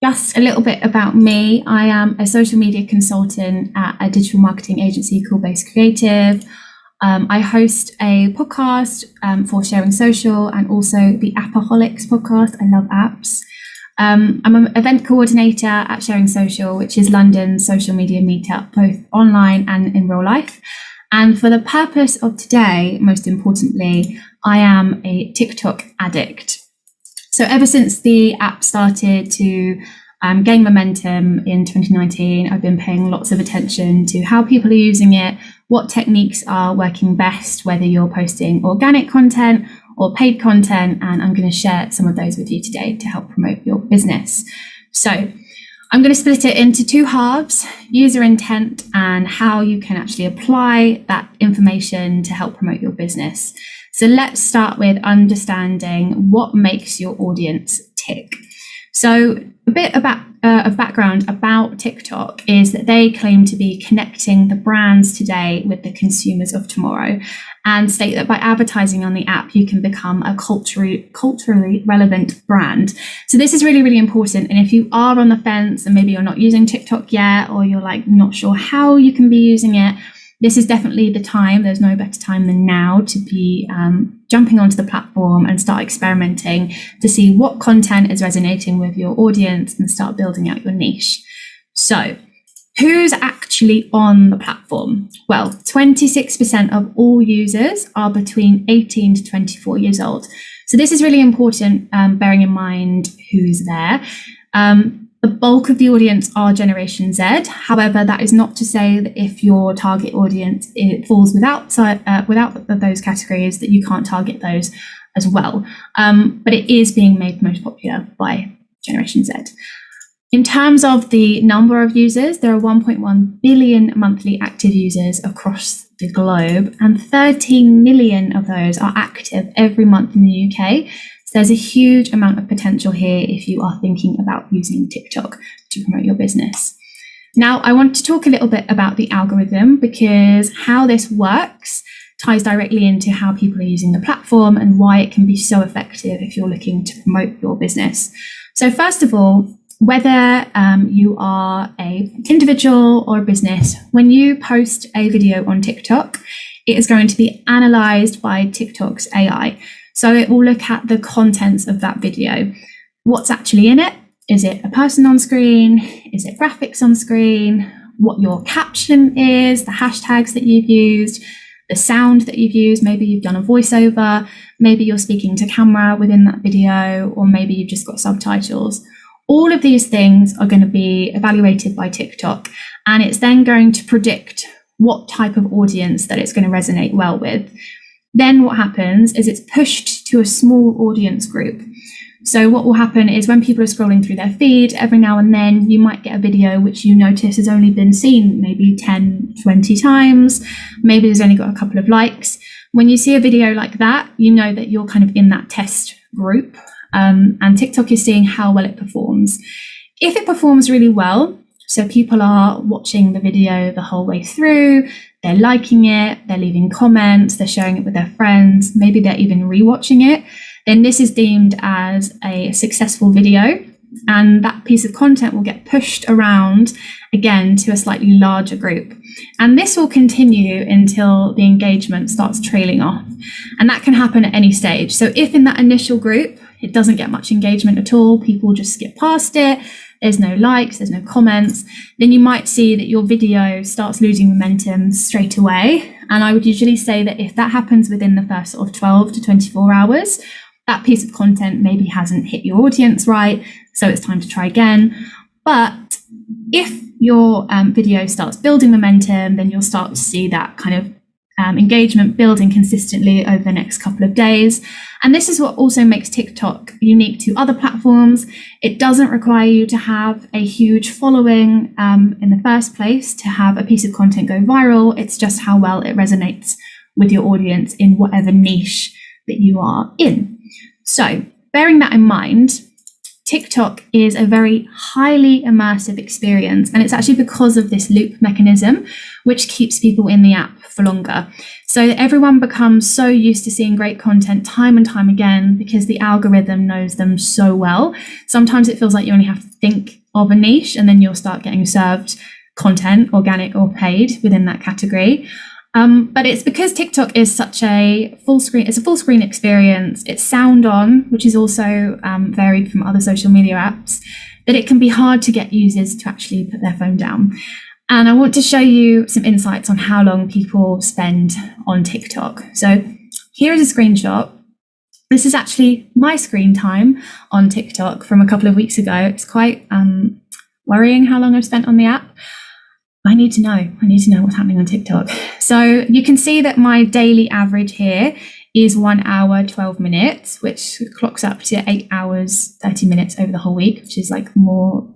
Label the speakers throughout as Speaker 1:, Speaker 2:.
Speaker 1: Just a little bit about me. I am a social media consultant at a digital marketing agency called Base Creative. I host a podcast for Sharing Social and also the Appaholics podcast. I love apps. I'm an event coordinator at Sharing Social, which is London's social media meetup, both online and in real life. And for the purpose of today, most importantly, I am a TikTok addict. So ever since the app started to gain momentum in 2019, I've been paying lots of attention to how people are using it, what techniques are working best, whether you're posting organic content or paid content, and I'm going to share some of those with you today to help promote your business. So I'm going to split it into two halves: user intent and how you can actually apply that information to help promote your business. So let's start with understanding what makes your audience tick. So a bit of background about TikTok is that they claim to be connecting the brands today with the consumers of tomorrow, and state that by advertising on the app, you can become a culturally relevant brand. So this is really, really important. And if you are on the fence and maybe you're not using TikTok yet, or you're like not sure how you can be using it, this is definitely the time. There's no better time than now to be jumping onto the platform and start experimenting to see what content is resonating with your audience and start building out your niche. So who's actually on the platform? Well, 26% of all users are between 18 to 24 years old. So this is really important, bearing in mind who's there. The bulk of the audience are Generation Z. However, that is not to say that if your target audience falls without those categories, that you can't target those as well. But it is being made most popular by Generation Z. In terms of the number of users, there are 1.1 billion monthly active users across the globe, and 13 million of those are active every month in the UK. There's a huge amount of potential here if you are thinking about using TikTok to promote your business. Now, I want to talk a little bit about the algorithm, because how this works ties directly into how people are using the platform and why it can be so effective if you're looking to promote your business. So first of all, whether you are an individual or a business, when you post a video on TikTok, it is going to be analysed by TikTok's AI. So it will look at the contents of that video. What's actually in it? Is it a person on screen? Is it graphics on screen? What your caption is, the hashtags that you've used, the sound that you've used. Maybe you've done a voiceover, maybe you're speaking to camera within that video, or maybe you've just got subtitles. All of these things are going to be evaluated by TikTok, and it's then going to predict what type of audience that it's going to resonate well with. Then what happens is it's pushed to a small audience group. So what will happen is when people are scrolling through their feed, every now and then you might get a video which you notice has only been seen maybe 10, 20 times. Maybe there's only got a couple of likes. When you see a video like that, you know that you're kind of in that test group, and TikTok is seeing how well it performs. If it performs really well, so people are watching the video the whole way through, they're liking it, they're leaving comments, they're sharing it with their friends, maybe they're even rewatching it, then this is deemed as a successful video, and that piece of content will get pushed around again to a slightly larger group. And this will continue until the engagement starts trailing off. And that can happen at any stage. So if in that initial group, it doesn't get much engagement at all, people just skip past it, there's no likes, there's no comments, then you might see that your video starts losing momentum straight away. And I would usually say that if that happens within the first sort of 12 to 24 hours, that piece of content maybe hasn't hit your audience right, so it's time to try again. But if your video starts building momentum, then you'll start to see that kind of engagement building consistently over the next couple of days. And this is what also makes TikTok unique to other platforms. It doesn't require you to have a huge following in the first place to have a piece of content go viral. It's just how well it resonates with your audience in whatever niche that you are in. So bearing that in mind, TikTok is a very highly immersive experience, and it's actually because of this loop mechanism which keeps people in the app for longer. So everyone becomes so used to seeing great content time and time again because the algorithm knows them so well. Sometimes it feels like you only have to think of a niche and then you'll start getting served content, organic or paid, within that category. But it's because TikTok is such a full screen experience. It's sound on, which is also varied from other social media apps, that it can be hard to get users to actually put their phone down. And I want to show you some insights on how long people spend on TikTok. So here is a screenshot. This is actually my screen time on TikTok from a couple of weeks ago. It's quite worrying how long I've spent on the app. I need to know what's happening on TikTok. So you can see that my daily average here is 1 hour, 12 minutes, which clocks up to 8 hours, 30 minutes over the whole week, which is like more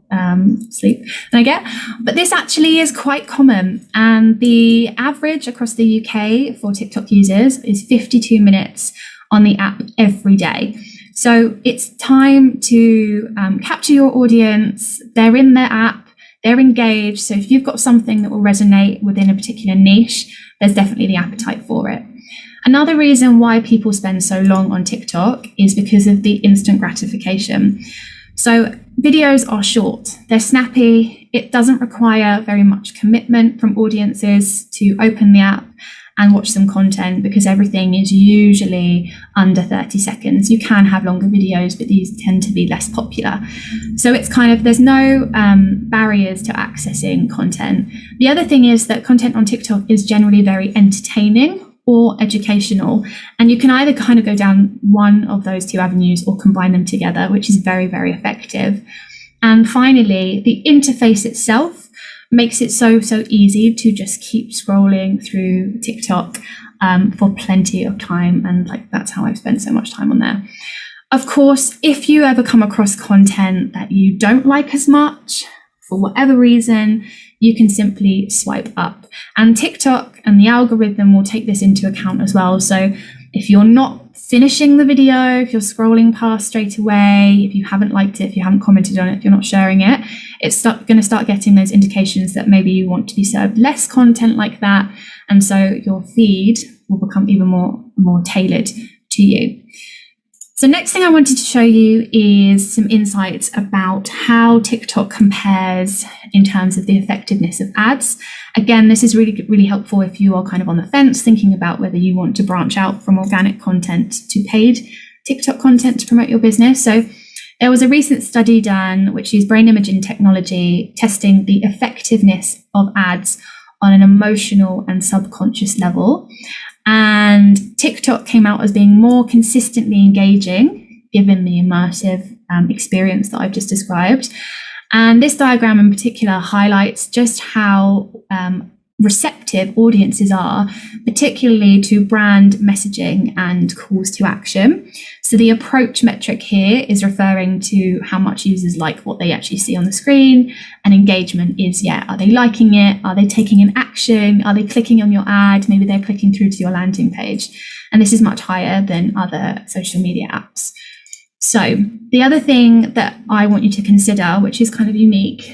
Speaker 1: sleep than I get. But this actually is quite common. And the average across the UK for TikTok users is 52 minutes on the app every day. So it's time to capture your audience. They're in their app. They're engaged. So if you've got something that will resonate within a particular niche, there's definitely the appetite for it. Another reason why people spend so long on TikTok is because of the instant gratification. So videos are short, they're snappy. It doesn't require very much commitment from audiences to open the app and watch some content because everything is usually under 30 seconds. You can have longer videos, but these tend to be less popular. So it's kind of, there's no barriers to accessing content. The other thing is that content on TikTok is generally very entertaining or educational. And you can either kind of go down one of those two avenues or combine them together, which is very, very effective. And finally, the interface itself makes it so easy to just keep scrolling through TikTok for plenty of time. And like, that's how I've spent so much time on there. Of course, if you ever come across content that you don't like as much, for whatever reason, you can simply swipe up. And TikTok and the algorithm will take this into account as well. So if you're not finishing the video, if you're scrolling past straight away, if you haven't liked it, if you haven't commented on it, if you're not sharing it, it's going to start getting those indications that maybe you want to be served less content like that. And so your feed will become even more tailored to you. So next thing I wanted to show you is some insights about how TikTok compares in terms of the effectiveness of ads. Again, this is really helpful if you are kind of on the fence thinking about whether you want to branch out from organic content to paid TikTok content to promote your business. So there was a recent study done which used brain imaging technology testing the effectiveness of ads on an emotional and subconscious level. And TikTok came out as being more consistently engaging, given the immersive experience that I've just described. And this diagram in particular highlights just how receptive audiences are, particularly to brand messaging and calls to action. So the approach metric here is referring to how much users like what they actually see on the screen, and engagement is, are they liking it? Are they taking an action? Are they clicking on your ad? Maybe they're clicking through to your landing page. And this is much higher than other social media apps. So the other thing that I want you to consider, which is kind of unique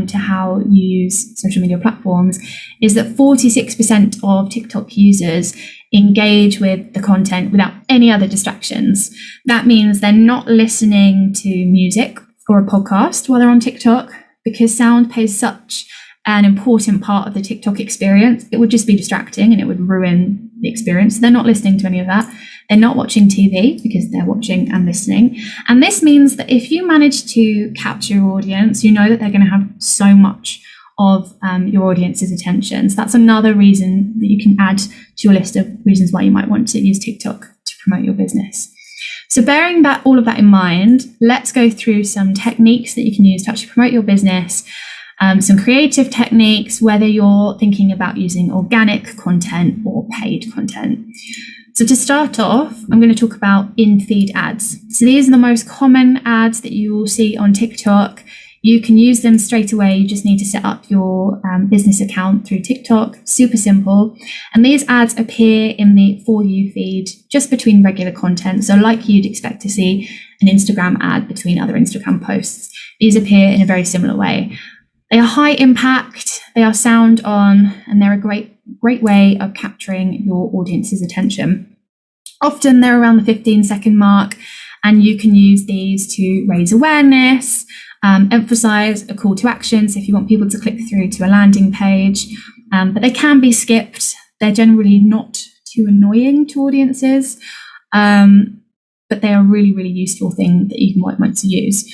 Speaker 1: to how you use social media platforms, is that 46% of TikTok users engage with the content without any other distractions. That means they're not listening to music or a podcast while they're on TikTok, because sound plays such an important part of the TikTok experience. It would just be distracting and it would ruin the experience. They're not listening to any of that. They're not watching TV because they're watching and listening. And this means that if you manage to capture your audience, you know that they're going to have so much of your audience's attention. So that's another reason that you can add to your list of reasons why you might want to use TikTok to promote your business. So bearing all of that in mind, let's go through some techniques that you can use to actually promote your business. Some creative techniques, whether you're thinking about using organic content or paid content. So to start off, I'm going to talk about in-feed ads. So these are the most common ads that you will see on TikTok. You can use them straight away. You just need to set up your business account through TikTok. Super simple. And these ads appear in the For You feed just between regular content. So like you'd expect to see an Instagram ad between other Instagram posts, these appear in a very similar way. They are high impact, they are sound on, and they're a great way of capturing your audience's attention. Often they're around the 15-second mark, and you can use these to raise awareness, emphasize a call to action. So if you want people to click through to a landing page, but they can be skipped. They're generally not too annoying to audiences, but they are a really, really useful thing that you might want to use.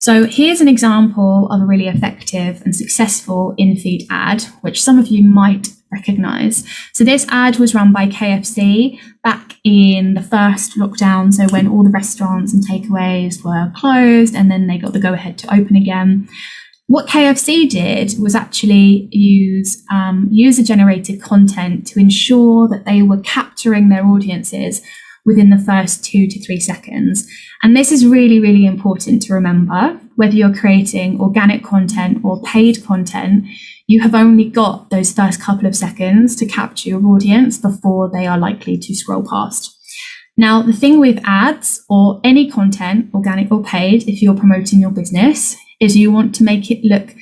Speaker 1: So here's an example of a really effective and successful in-feed ad, which some of you might recognize. So this ad was run by KFC back in the first lockdown. So when all the restaurants and takeaways were closed and then they got the go-ahead to open again. What KFC did was actually use user-generated content to ensure that they were capturing their audiences within the first 2 to 3 seconds. And this is really, really important to remember. Whether you're creating organic content or paid content, you have only got those first couple of seconds to capture your audience before they are likely to scroll past. Now, the thing with ads or any content, organic or paid, if you're promoting your business, is you want to make it look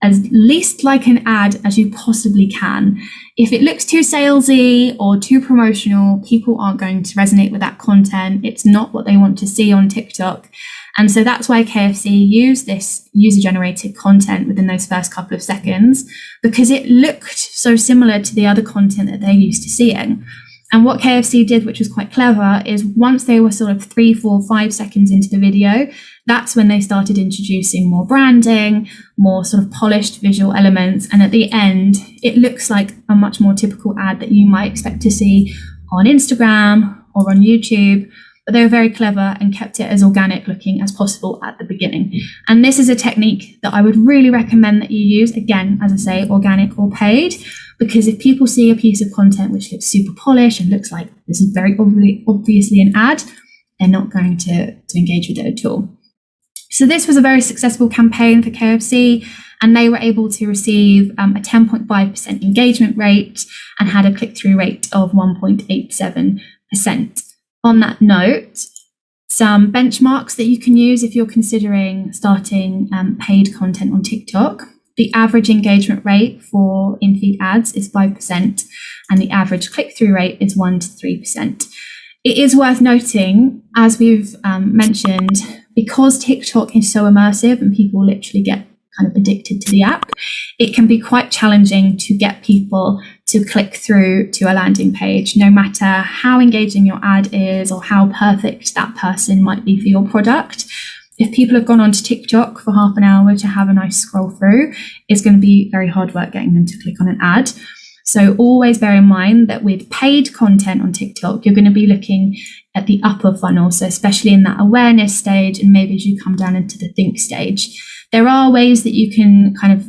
Speaker 1: as least like an ad as you possibly can. If it looks too salesy or too promotional, people aren't going to resonate with that content. It's not what they want to see on TikTok. And so that's why KFC used this user-generated content within those first couple of seconds, because it looked so similar to the other content that they're used to seeing. And what KFC did, which was quite clever, is once they were sort of 3, 4, 5 seconds into the video, that's when they started introducing more branding, more sort of polished visual elements. And at the end, it looks like a much more typical ad that you might expect to see on Instagram or on YouTube. But they were very clever and kept it as organic looking as possible at the beginning. And this is a technique that I would really recommend that you use, again, as I say, organic or paid, because if people see a piece of content which looks super polished and looks like this is very obviously an ad, they're not going to engage with it at all. So this was a very successful campaign for KFC, and they were able to receive a 10.5% engagement rate and had a click-through rate of 1.87%. On that note, some benchmarks that you can use if you're considering starting paid content on TikTok. The average engagement rate for in-feed ads is 5%, and the average click-through rate is 1 to 3%. It is worth noting, as we've mentioned, because TikTok is so immersive and people literally get kind of addicted to the app, it can be quite challenging to get people to click through to a landing page, no matter how engaging your ad is or how perfect that person might be for your product. If people have gone onto TikTok for half an hour to have a nice scroll through, it's going to be very hard work getting them to click on an ad. So always bear in mind that with paid content on TikTok, you're going to be looking at the upper funnel. So especially in that awareness stage, and maybe as you come down into the think stage, there are ways that you can kind of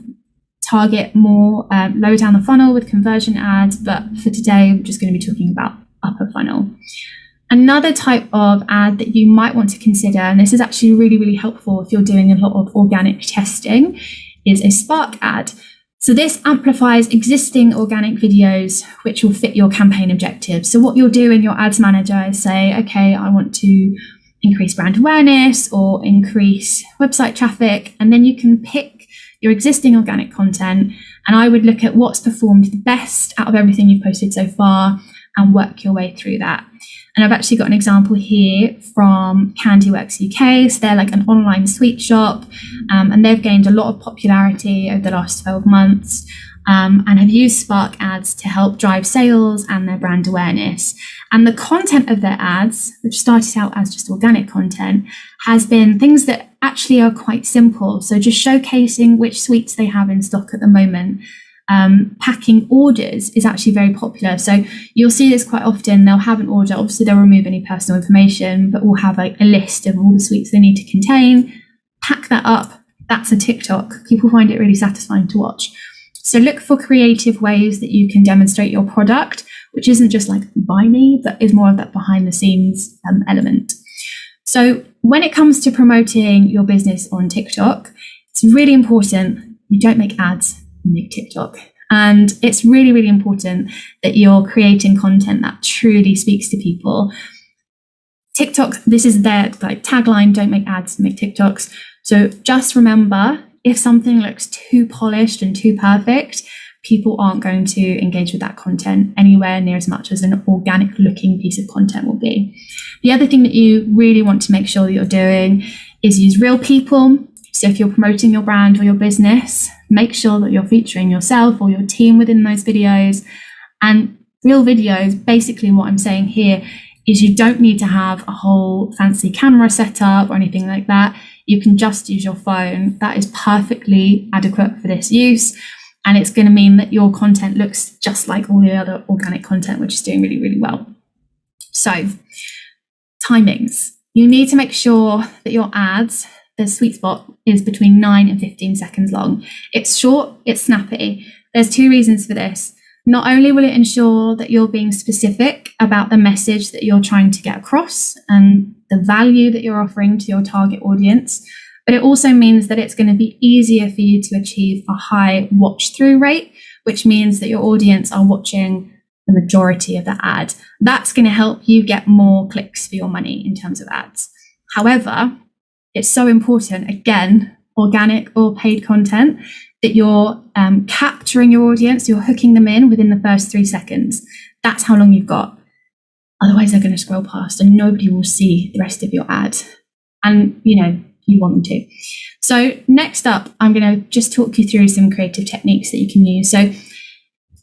Speaker 1: target more low down the funnel with conversion ads. But for today, I'm just going to be talking about upper funnel. Another type of ad that you might want to consider, and this is actually really, really helpful if you're doing a lot of organic testing, is a Spark ad. So this amplifies existing organic videos which will fit your campaign objectives. So what you'll do in your ads manager is say, okay, I want to increase brand awareness or increase website traffic, and then you can pick your existing organic content, and I would look at what's performed the best out of everything you've posted so far and work your way through that. And I've actually got an example here from Candyworks UK. So they're like an online sweet shop, and they've gained a lot of popularity over the last 12 months and have used Spark ads to help drive sales and their brand awareness. And the content of their ads, which started out as just organic content, has been things that actually are quite simple. So just showcasing which sweets they have in stock at the moment. Packing orders is actually very popular. So you'll see this quite often. They'll have an order. Obviously, they'll remove any personal information, but we'll have like a list of all the sweets they need to contain. Pack that up. That's a TikTok. People find it really satisfying to watch. So look for creative ways that you can demonstrate your product, which isn't just like buy me, but is more of that behind the scenes element. So when it comes to promoting your business on TikTok, it's really important you don't make ads, you make TikTok. And it's really, really important that you're creating content that truly speaks to people. TikTok, this is their tagline, don't make ads, make TikToks. So just remember, if something looks too polished and too perfect, people aren't going to engage with that content anywhere near as much as an organic looking piece of content will be. The other thing that you really want to make sure that you're doing is use real people. So if you're promoting your brand or your business, make sure that you're featuring yourself or your team within those videos. And real videos, basically what I'm saying here is you don't need to have a whole fancy camera setup or anything like that. You can just use your phone. That is perfectly adequate for this use. And it's going to mean that your content looks just like all the other organic content, which is doing really, really well. So, timings. You need to make sure that your ads, the sweet spot, is between 9 and 15 seconds long. It's short, it's snappy. There's two reasons for this. Not only will it ensure that you're being specific about the message that you're trying to get across and the value that you're offering to your target audience, but it also means that it's going to be easier for you to achieve a high watch through rate, which means that your audience are watching the majority of the ad. That's going to help you get more clicks for your money in terms of ads. However, it's so important, again, organic or paid content, that you're capturing your audience, you're hooking them in within the first 3 seconds. That's how long you've got. Otherwise, they're going to scroll past and nobody will see the rest of your ad. And, you want them to. So next up, I'm going to just talk you through some creative techniques that you can use. So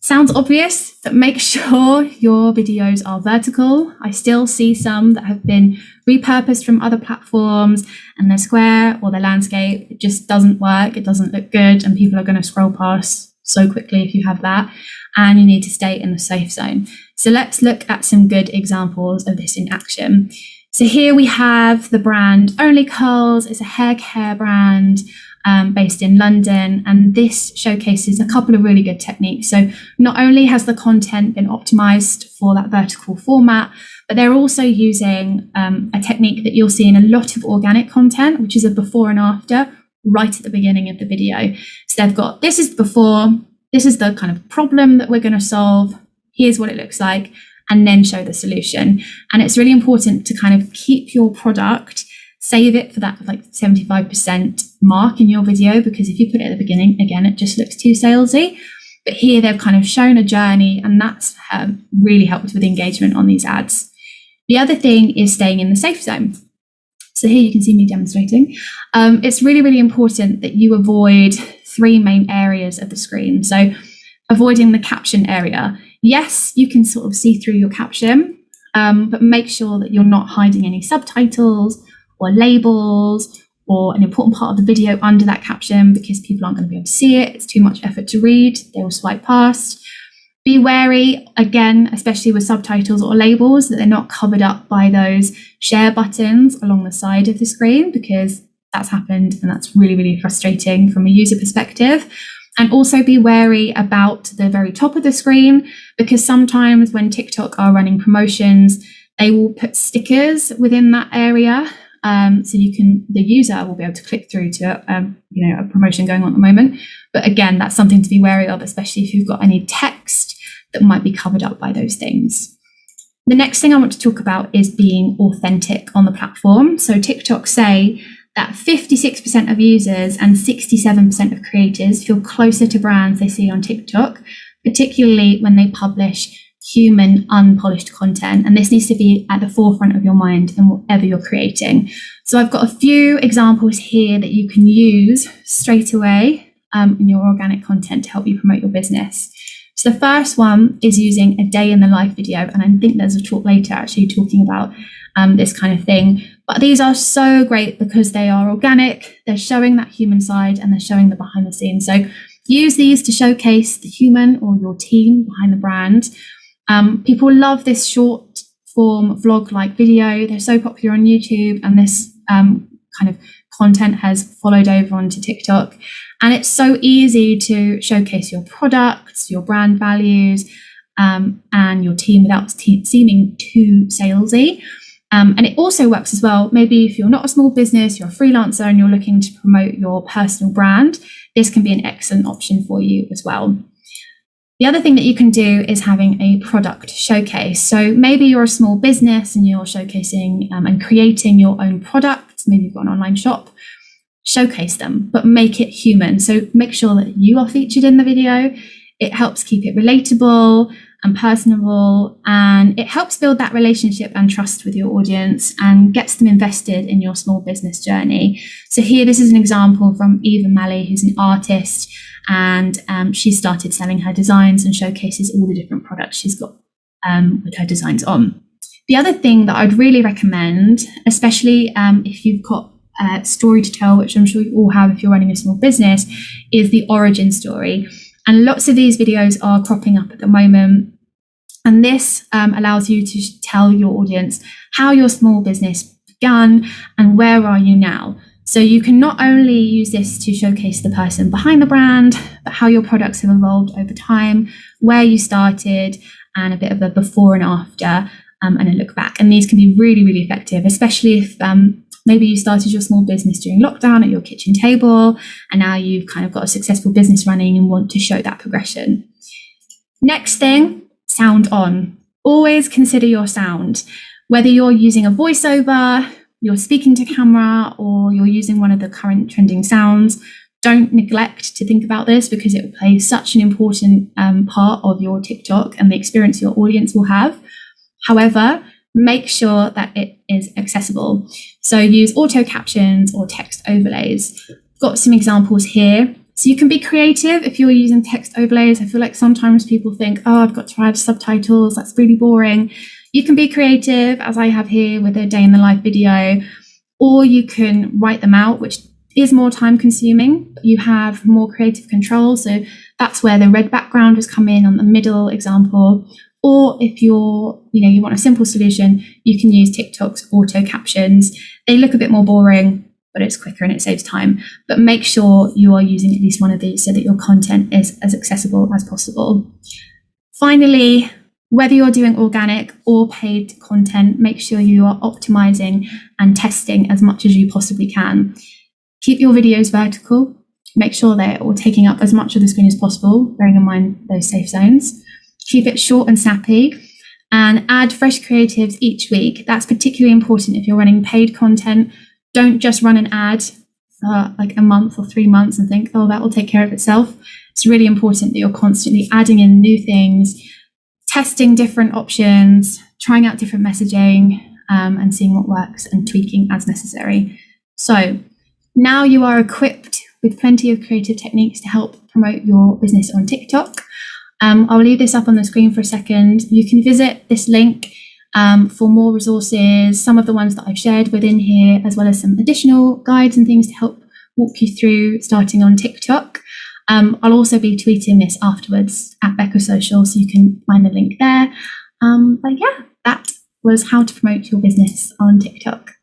Speaker 1: sounds obvious, but make sure your videos are vertical. I still see some that have been repurposed from other platforms and they're square or they're landscape. It just doesn't work. It doesn't look good. And people are going to scroll past so quickly if you have that. And you need to stay in the safe zone. So let's look at some good examples of this in action. So here we have the brand Only Curls. It's a hair care brand based in London, and this showcases a couple of really good techniques. So not only has the content been optimized for that vertical format, but they're also using a technique that you'll see in a lot of organic content, which is a before and after right at the beginning of the video. So they've got, this is before, this is the kind of problem that we're going to solve, here's what it looks like, and then show the solution. And it's really important to kind of keep your product, save it for that 75% mark in your video, because if you put it at the beginning, again, it just looks too salesy. But here they've kind of shown a journey, and that's really helped with engagement on these ads. The other thing is staying in the safe zone. So here you can see me demonstrating. It's really, really important that you avoid 3 main areas of the screen. So avoiding the caption area. Yes, you can sort of see through your caption, but make sure that you're not hiding any subtitles or labels or an important part of the video under that caption, because people aren't going to be able to see it. It's too much effort to read. They will swipe past. Be wary, again, especially with subtitles or labels, that they're not covered up by those share buttons along the side of the screen, because that's happened and that's really, really frustrating from a user perspective. And also be wary about the very top of the screen, because sometimes when TikTok are running promotions, they will put stickers within that area. So the user will be able to click through to a promotion going on at the moment. But again, that's something to be wary of, especially if you've got any text that might be covered up by those things. The next thing I want to talk about is being authentic on the platform. So TikTok say that 56% of users and 67% of creators feel closer to brands they see on TikTok, particularly when they publish human, unpolished content. And this needs to be at the forefront of your mind in whatever you're creating. So I've got a few examples here that you can use straight away in your organic content to help you promote your business. So the first one is using a day in the life video. And I think there's a talk later actually talking about this kind of thing. But these are so great because they are organic, they're showing that human side, and they're showing the behind the scenes. So use these to showcase the human or your team behind the brand. People love this short form vlog-like video. They're so popular on YouTube, and this kind of content has followed over onto TikTok. And it's so easy to showcase your products, your brand values, and your team without seeming too salesy. And it also works as well. Maybe if you're not a small business, you're a freelancer and you're looking to promote your personal brand, this can be an excellent option for you as well. The other thing that you can do is having a product showcase. So maybe you're a small business and you're showcasing and creating your own products. Maybe you've got an online shop. Showcase them, but make it human. So make sure that you are featured in the video. It helps keep it relatable and personable, and it helps build that relationship and trust with your audience and gets them invested in your small business journey. So here, this is an example from Eva Malley, who's an artist, and she started selling her designs and showcases all the different products she's got with her designs on. The other thing that I'd really recommend, especially if you've got a story to tell, which I'm sure you all have if you're running a small business, is the origin story. And lots of these videos are cropping up at the moment. And this allows you to tell your audience how your small business began and where are you now. So you can not only use this to showcase the person behind the brand, but how your products have evolved over time, where you started, and a bit of a before and after, and a look back. And these can be really, really effective, especially if maybe you started your small business during lockdown at your kitchen table, and now you've kind of got a successful business running and want to show that progression. Next thing, sound on. Always consider your sound. Whether you're using a voiceover, you're speaking to camera, or you're using one of the current trending sounds, don't neglect to think about this, because it will play such an important part of your TikTok and the experience your audience will have. However, make sure that it is accessible. So use auto captions or text overlays. Got some examples here. So you can be creative if you're using text overlays. I feel like sometimes people think, oh, I've got to add subtitles, that's really boring. You can be creative, as I have here with a day in the life video, or you can write them out, which is more time consuming, but you have more creative control. So that's where the red background has come in on the middle example. Or if you want a simple solution, you can use TikTok's auto captions. They look a bit more boring, but it's quicker and it saves time. But make sure you are using at least one of these so that your content is as accessible as possible. Finally, whether you're doing organic or paid content, make sure you are optimizing and testing as much as you possibly can. Keep your videos vertical. Make sure they're all taking up as much of the screen as possible, bearing in mind those safe zones. Keep it short and snappy, and add fresh creatives each week. That's particularly important if you're running paid content. Don't just run an ad for like a month or 3 months and think, oh, that will take care of itself. It's really important that you're constantly adding in new things, testing different options, trying out different messaging, and seeing what works and tweaking as necessary. So now you are equipped with plenty of creative techniques to help promote your business on TikTok. I'll leave this up on the screen for a second. You can visit this link for more resources, some of the ones that I've shared within here, as well as some additional guides and things to help walk you through starting on TikTok. I'll also be tweeting this afterwards at beccasocial, so you can find the link there. But yeah, that was how to promote your business on TikTok.